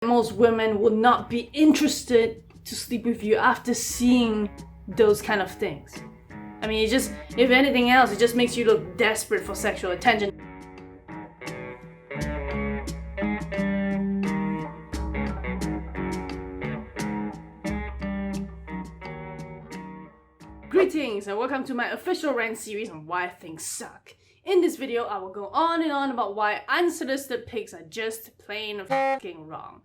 Most women will not be interested to sleep with you after seeing those kind of things. I mean, it just, if anything else, it just makes you look desperate for sexual attention. Greetings and welcome to my official rant series on why things suck. In this video, I will go on and on about why unsolicited pics are just plain fucking wrong.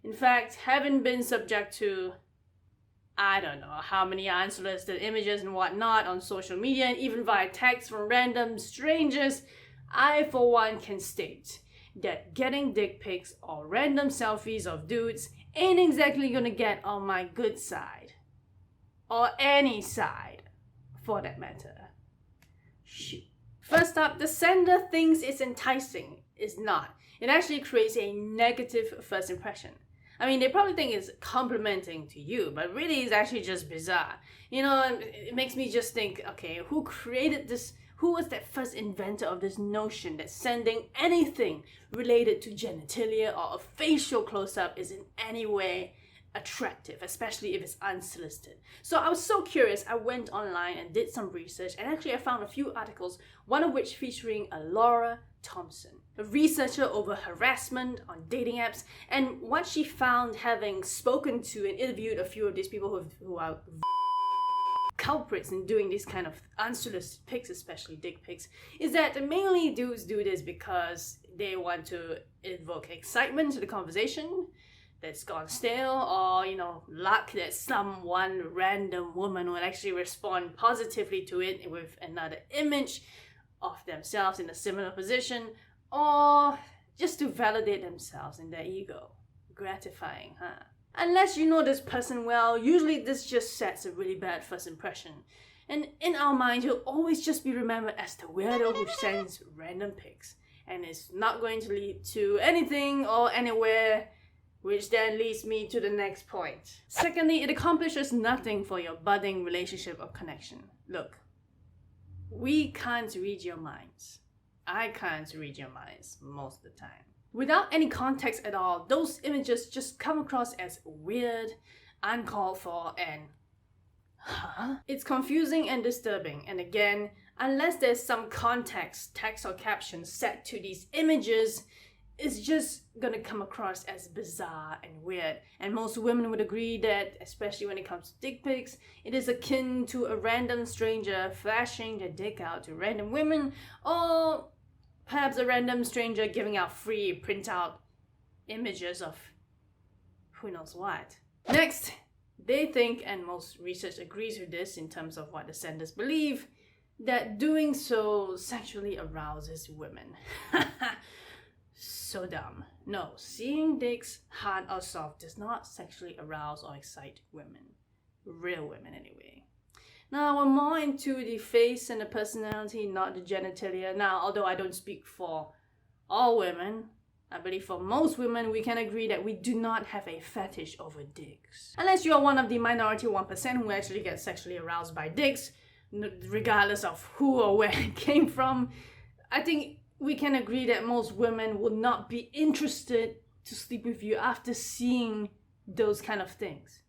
In fact, having been subject to, I don't know how many unsolicited images and whatnot on social media and even via text from random strangers, I for one can state that getting dick pics or random selfies of dudes ain't exactly gonna get on my good side. Or any side, for that matter. Shoot. First up, the sender thinks it's enticing. It's not. It actually creates a negative first impression. I mean, they probably think it's complimenting to you, but really it's actually just bizarre. You know, it makes me just think, okay, who created this? Who was that first inventor of this notion that sending anything related to genitalia or a facial close-up is in any way attractive, especially if it's unsolicited? So I was so curious, I went online and did some research, and actually I found a few articles, one of which featuring a Laura Thompson, a researcher over harassment on dating apps, and what she found, having spoken to and interviewed a few of these people who are culprits in doing this kind of unsolicited pics, especially dick pics, is that mainly dudes do this because they want to evoke excitement to the conversation that's gone stale, or luck that one random woman will actually respond positively to it with another image of themselves in a similar position, or just to validate themselves in their ego. Gratifying, huh? Unless you know this person well, usually this just sets a really bad first impression. And in our mind, you'll always just be remembered as the weirdo who sends random pics, and it's not going to lead to anything or anywhere, which then leads me to the next point. Secondly, it accomplishes nothing for your budding relationship or connection. Look, we can't read your minds. I can't read your minds most of the time. Without any context at all, those images just come across as weird, uncalled for, and it's confusing and disturbing. And again, unless there's some context, text or caption set to these images, it's just gonna come across as bizarre and weird. And most women would agree that, especially when it comes to dick pics, it is akin to a random stranger flashing their dick out to random women, or perhaps a random stranger giving out free printout images of who knows what. Next, they think, and most research agrees with this in terms of what the senders believe, that doing so sexually arouses women. So dumb. No, seeing dicks, hard or soft, does not sexually arouse or excite women. Real women, anyway. Now, we're more into the face and the personality, not the genitalia. Now, although I don't speak for all women, I believe for most women, we can agree that we do not have a fetish over dicks. Unless you are one of the minority 1% who actually get sexually aroused by dicks, regardless of who or where it came from. I think we can agree that most women will not be interested to sleep with you after seeing those kind of things.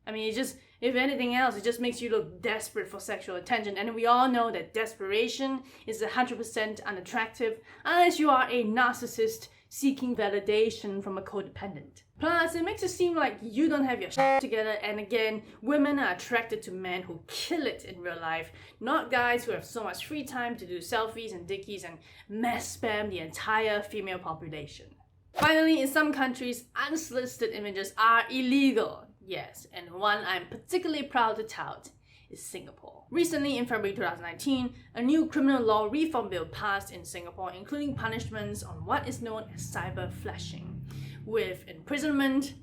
I mean, it just, if anything else, it just makes you look desperate for sexual attention. And we all know that desperation is 100% unattractive unless you are a narcissist seeking validation from a codependent. Plus, it makes it seem like you don't have your shit together, and again, women are attracted to men who kill it in real life, not guys who have so much free time to do selfies and dickies and mass spam the entire female population. Finally, in some countries, unsolicited images are illegal. Yes, and one I'm particularly proud to tout is Singapore. Recently, in February 2019, a new criminal law reform bill passed in Singapore, including punishments on what is known as cyber flashing, with imprisonment,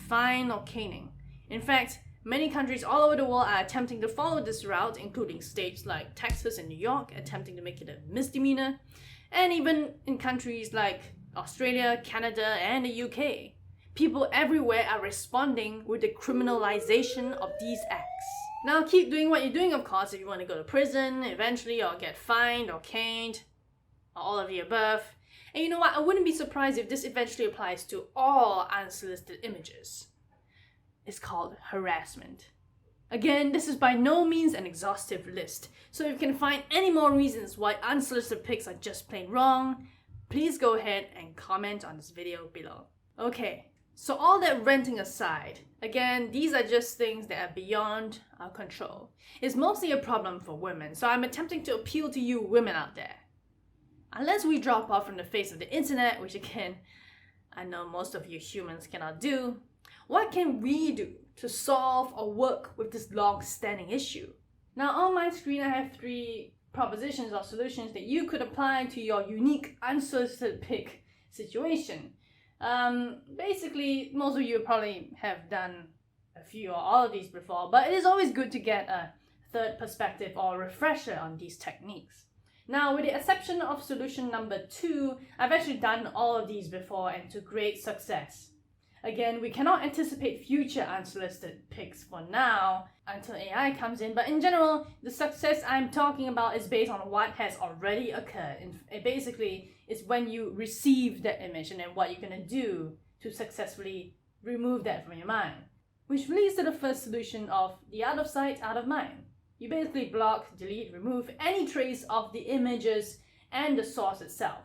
fine, or caning. In fact, many countries all over the world are attempting to follow this route, including states like Texas and New York attempting to make it a misdemeanor, and even in countries like Australia, Canada, and the UK. People everywhere are responding with the criminalization of these acts. Now, keep doing what you're doing, of course, if you want to go to prison eventually, or get fined or caned, or all of the above. And you know what? I wouldn't be surprised if this eventually applies to all unsolicited images. It's called harassment. Again, this is by no means an exhaustive list, so if you can find any more reasons why unsolicited pics are just plain wrong, please go ahead and comment on this video below. Okay, so all that ranting aside, again, these are just things that are beyond our control. It's mostly a problem for women, so I'm attempting to appeal to you women out there. Unless we drop off from the face of the internet, which again, I know most of you humans cannot do, what can we do to solve or work with this long-standing issue? Now on my screen I have 3 propositions or solutions that you could apply to your unique unsolicited pic situation. Basically, most of you probably have done a few or all of these before, but it is always good to get a third perspective or refresher on these techniques. Now, with the exception of solution number 2, I've actually done all of these before and to great success. Again, we cannot anticipate future unsolicited pics for now until AI comes in, but in general, the success I'm talking about is based on what has already occurred. And basically, it's when you receive that image and then what you're going to do to successfully remove that from your mind. Which leads to the first solution of the out of sight, out of mind. You basically block, delete, remove any trace of the images and the source itself.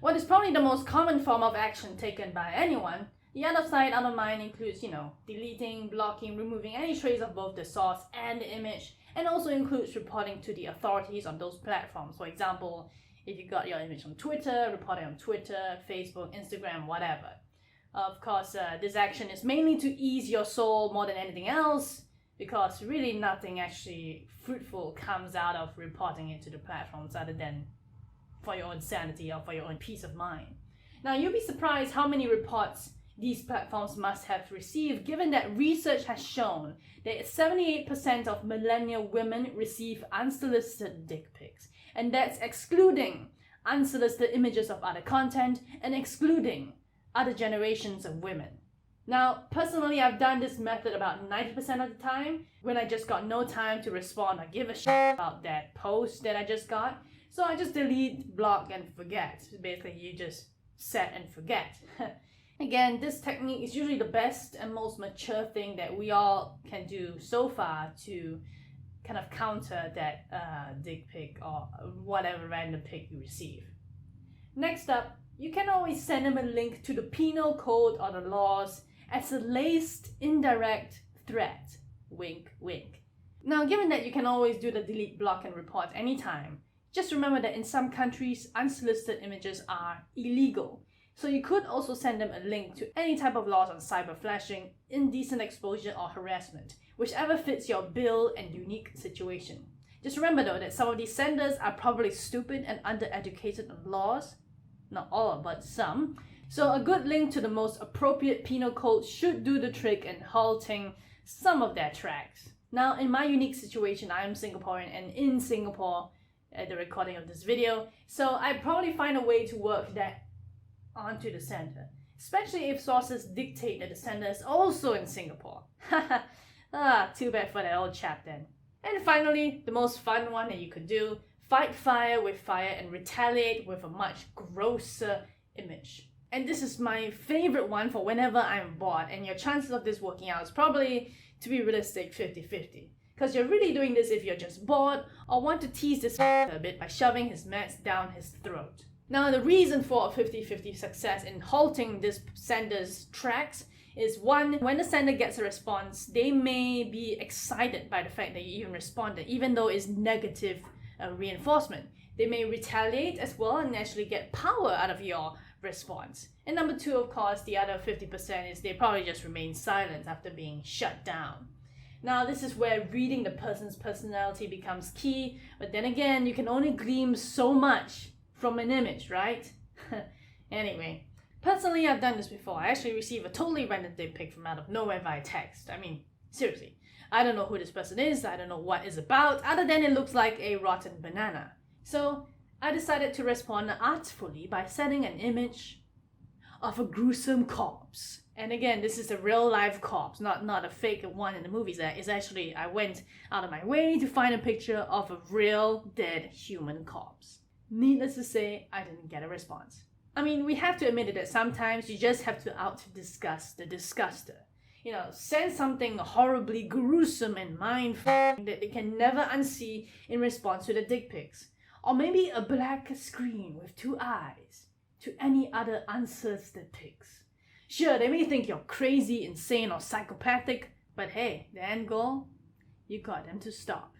What is probably the most common form of action taken by anyone, the out of sight, out of mind includes, deleting, blocking, removing any trace of both the source and the image, and also includes reporting to the authorities on those platforms. For example, if you got your image on Twitter, reporting on Twitter, Facebook, Instagram, whatever. Of course, this action is mainly to ease your soul more than anything else, because really nothing actually fruitful comes out of reporting it to the platforms other than for your own sanity or for your own peace of mind. Now, you'll be surprised how many reports these platforms must have received, given that research has shown that 78% of millennial women receive unsolicited dick pics, and that's excluding unsolicited images of other content and excluding other generations of women. Now, personally, I've done this method about 90% of the time when I just got no time to respond or give a shit about that post that I just got. So I just delete, block, and forget. Basically, you just set and forget. Again, this technique is usually the best and most mature thing that we all can do so far to kind of counter that dick pic or whatever random pic you receive. Next up, you can always send them a link to the penal code or the laws as a laced indirect threat. Wink, wink. Now, given that you can always do the delete, block, and report anytime, just remember that in some countries, unsolicited images are illegal. So you could also send them a link to any type of laws on cyber flashing, indecent exposure, or harassment, whichever fits your bill and unique situation. Just remember though that some of these senders are probably stupid and undereducated on laws. Not all, but some. So a good link to the most appropriate penal code should do the trick in halting some of their tracks. Now, in my unique situation, I am Singaporean and in Singapore at the recording of this video, so I'd probably find a way to work that onto the sender, especially if sources dictate that the sender is also in Singapore. Too bad for that old chap then. And finally, the most fun one that you could do, fight fire with fire and retaliate with a much grosser image. And this is my favorite one for whenever I'm bored, and your chances of this working out is probably, to be realistic, 50-50. Because you're really doing this if you're just bored or want to tease this a bit by shoving his meds down his throat. Now, the reason for a 50-50 success in halting this sender's tracks is one, when the sender gets a response, they may be excited by the fact that you even responded, even though it's negative reinforcement. They may retaliate as well and actually get power out of your response. And number 2, of course, the other 50% is they probably just remain silent after being shut down. Now, this is where reading the person's personality becomes key, but then again, you can only glean so much from an image, right? Anyway, personally, I've done this before. I actually received a totally random dick pic from out of nowhere via text. I mean, seriously. I don't know who this person is, I don't know what it's about, other than it looks like a rotten banana. So, I decided to respond artfully by sending an image of a gruesome corpse. And again, this is a real life corpse, not a fake one in the movies. It's actually, I went out of my way to find a picture of a real dead human corpse. Needless to say, I didn't get a response. I mean, we have to admit it that sometimes you just have to out-disgust the disguster. You know, send something horribly gruesome and mind-f***ing that they can never unsee in response to the dick pics. Or maybe a black screen with 2 eyes to any other unsolicited pics. Sure, they may think you're crazy, insane, or psychopathic, but hey, the end goal? You got them to stop.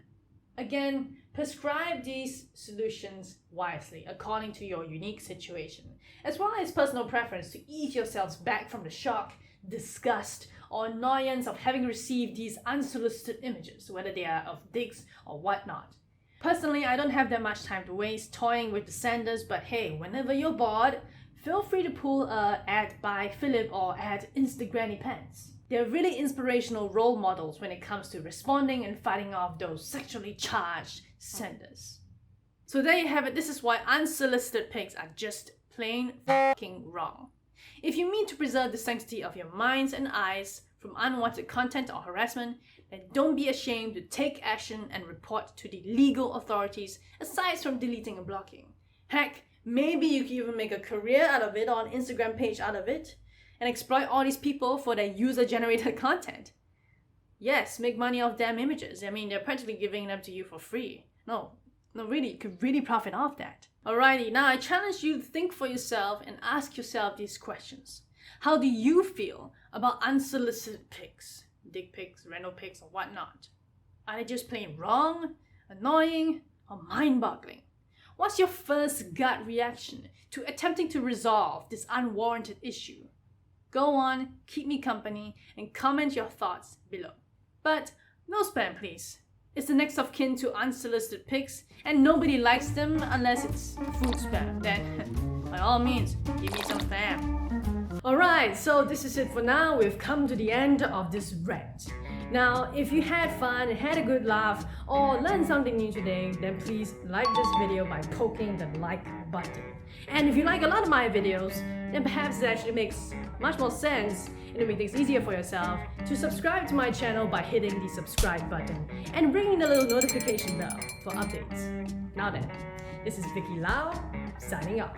Again, prescribe these solutions wisely according to your unique situation, as well as personal preference to ease yourselves back from the shock, disgust, or annoyance of having received these unsolicited images, whether they are of dicks or whatnot. Personally, I don't have that much time to waste toying with the senders, but hey, whenever you're bored, feel free to pull a ad by Philip or ad Instagranny pants. They're really inspirational role models when it comes to responding and fighting off those sexually charged senders. So there you have it. This is why unsolicited pics are just plain f***ing wrong. If you mean to preserve the sanctity of your minds and eyes from unwanted content or harassment, then don't be ashamed to take action and report to the legal authorities aside from deleting and blocking. Heck, maybe you can even make a career out of it or an Instagram page out of it and exploit all these people for their user-generated content. Yes, make money off damn images. I mean, they're practically giving them to you for free. No, really, you could really profit off that. Alrighty, now I challenge you to think for yourself and ask yourself these questions. How do you feel about unsolicited pics? Dick pics, random pics, or whatnot? Are they just plain wrong, annoying, or mind-boggling? What's your first gut reaction to attempting to resolve this unwarranted issue? Go on, keep me company, and comment your thoughts below. But no spam, please. It's the next of kin to unsolicited pics, and nobody likes them unless it's food spam. Then, by all means, give me some spam. Alright, so this is it for now. We've come to the end of this rant. Now, if you had fun, had a good laugh, or learned something new today, then please like this video by poking the like button. And if you like a lot of my videos, then perhaps it actually makes much more sense and to make things easier for yourself to subscribe to my channel by hitting the subscribe button and ringing the little notification bell for updates. Now then, this is Vicki Lau, signing off.